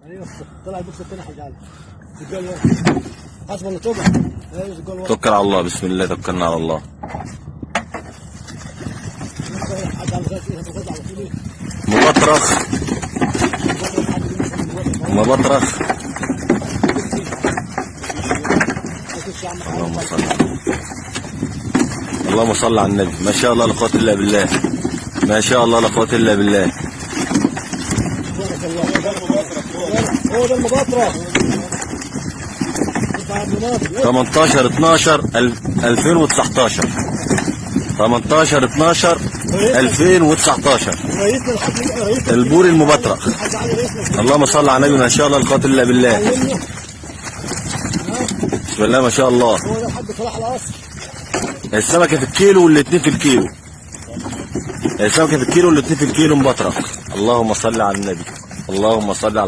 ايوه طلع البوكس الثاني حاجه زقال حسب الله توقع. ايوه زقال توكل على الله. بسم الله توكلنا على الله. مبطرخ مبطرخ. اللهم صل اللهم صل على النبي. ما شاء الله لا قوة الا بالله. ما شاء الله لا قوة الا بالله. هو ده المبطرخ 18 12 2019. 18 12 2019 البور المبطرخ. اللهم صل على النبي. ما شاء الله لا قوة الا بالله. بسم الله ما شاء الله. هو ده الحاج صلاح القصر. السمكة في الكيلو والاتنين في الكيلو. السمكة في الكيلو والاتنين في الكيلو مبطرخ. اللهم صل على النبي. اللهم صل على